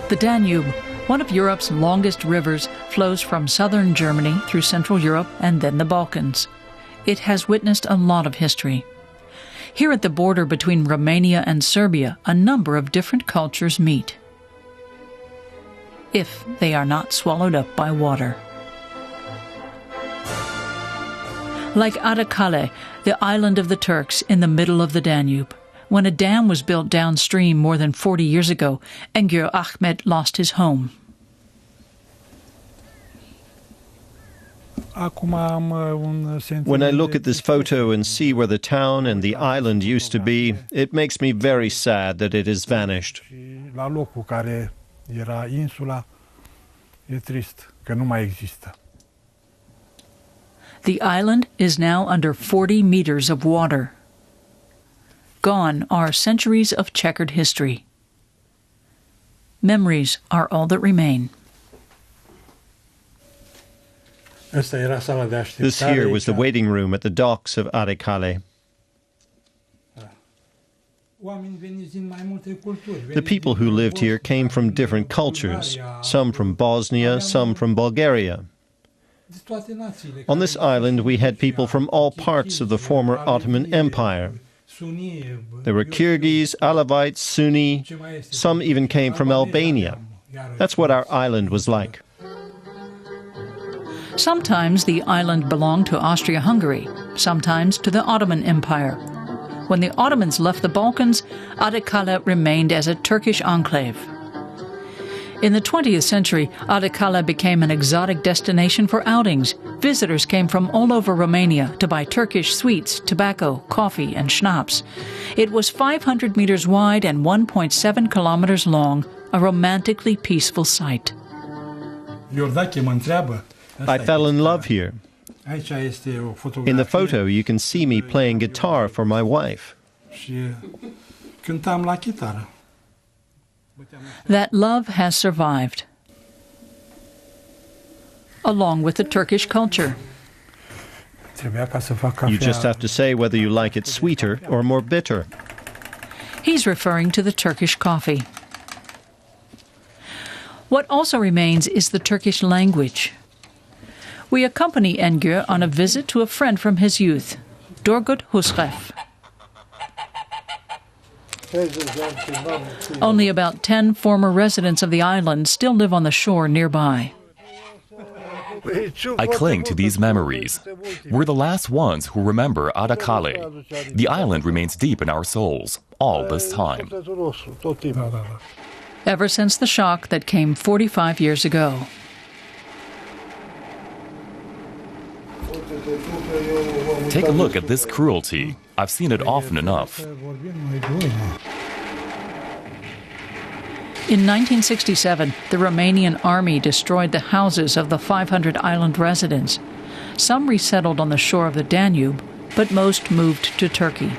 The Danube, one of Europe's longest rivers, flows from southern Germany through Central Europe and then the Balkans. It has witnessed a lot of history. Here at the border between Romania and Serbia, a number of different cultures meet, if they are not swallowed up by water. Like Ada Kaleh, the island of the Turks in the middle of the Danube. When a dam was built downstream more than 40 years ago, ENGÜR AHMET lost his home. When I look at this photo and see where the town and the island used to be, it makes me very sad that it has vanished. The island is now under 40 meters of water. Gone are centuries of checkered history. Memories are all that remain. This here was the waiting room at the docks of Ada Kaleh. The people who lived here came from different cultures, some from Bosnia, some from Bulgaria. On this island we had people from all parts of the former Ottoman Empire. There were Kyrgyz, Alavites, Sunni, some even came from Albania. That's what our island was like. Sometimes the island belonged to Austria-Hungary, sometimes to the Ottoman Empire. When the Ottomans left the Balkans, Ada Kaleh remained as a Turkish enclave. In the 20th century, Ada Kaleh became an exotic destination for outings. Visitors came from all over Romania to buy Turkish sweets, tobacco, coffee, and schnapps. It was 500 meters wide and 1.7 kilometers long, a romantically peaceful sight. I fell in love here. In the photo, you can see me playing guitar for my wife. That love has survived, along with the Turkish culture. You just have to say whether you like it sweeter or more bitter. He's referring to the Turkish coffee. What also remains is the Turkish language. We accompany ENGÜR on a visit to a friend from his youth, DURGUT HUSREF. Only about 10 former residents of the island still live on the shore nearby. I cling to these memories. We're the last ones who remember Ada Kaleh. The island remains deep in our souls, all this time. Ever since the shock that came 45 years ago. Take a look at this cruelty. I've seen it often enough. In 1967, the Romanian army destroyed the houses of the 500 island residents. Some resettled on the shore of the Danube, but most moved to Turkey.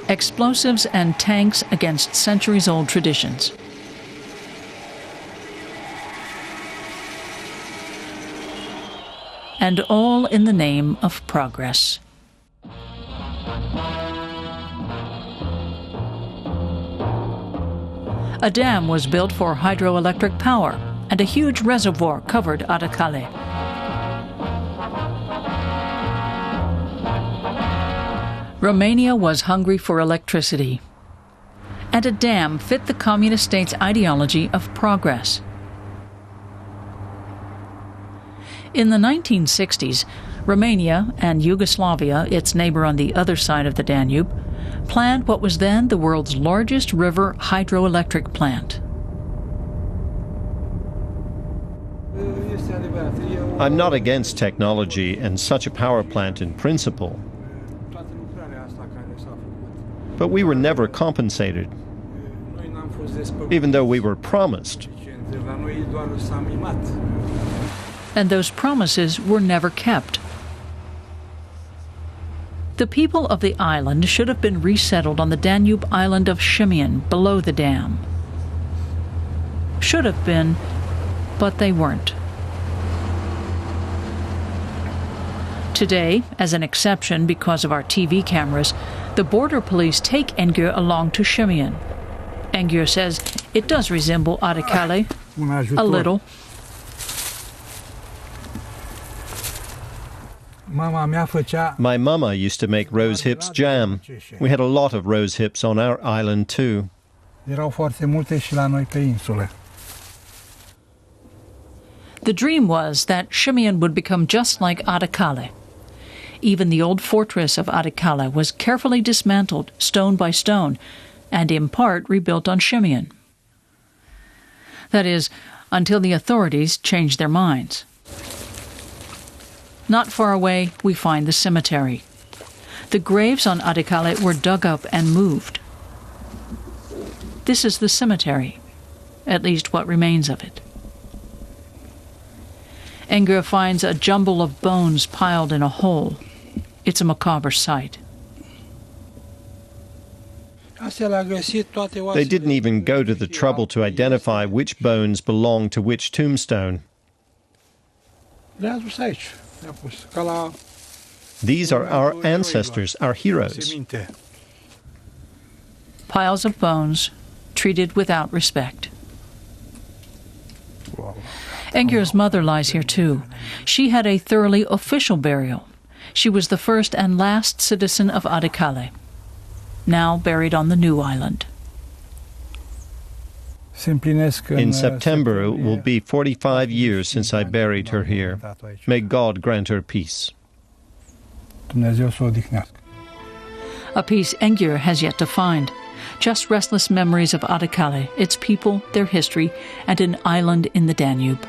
Explosives and tanks against centuries-old traditions. And all in the name of progress. A dam was built for hydroelectric power, and a huge reservoir covered Ada Kaleh. Romania was hungry for electricity, and a dam fit the communist state's ideology of progress. In the 1960s, Romania and Yugoslavia, its neighbor on the other side of the Danube, planned what was then the world's largest river hydroelectric plant. I'm not against technology and such a power plant in principle, but we were never compensated, even though we were promised. And those promises were never kept. The people of the island should have been resettled on the Danube island of Simian, below the dam. Should have been, but they weren't. Today, as an exception because of our TV cameras, the border police take ENGÜR along to Simian. ENGÜR says it does resemble Ada Kaleh a little. My mama used to make rose hips jam. We had a lot of rose hips on our island too. The dream was that Simian would become just like Ada Kaleh. Even the old fortress of Ada Kaleh was carefully dismantled, stone by stone, and in part rebuilt on Simian. That is, until the authorities changed their minds. Not far away, we find the cemetery. The graves on Ada Kaleh were dug up and moved. This is the cemetery, at least what remains of it. ENGÜR finds a jumble of bones piled in a hole. It's a macabre sight. They didn't even go to the trouble to identify which bones belong to which tombstone. These are our ancestors, our heroes. Piles of bones, treated without respect. ENGÜR's mother lies here too. She had a thoroughly official burial. She was the first and last citizen of Ada Kaleh, now buried on the new island. In September, it will be 45 years since I buried her here. May God grant her peace. A peace ENGÜR has yet to find. Just restless memories of Ada Kaleh, its people, their history, and an island in the Danube.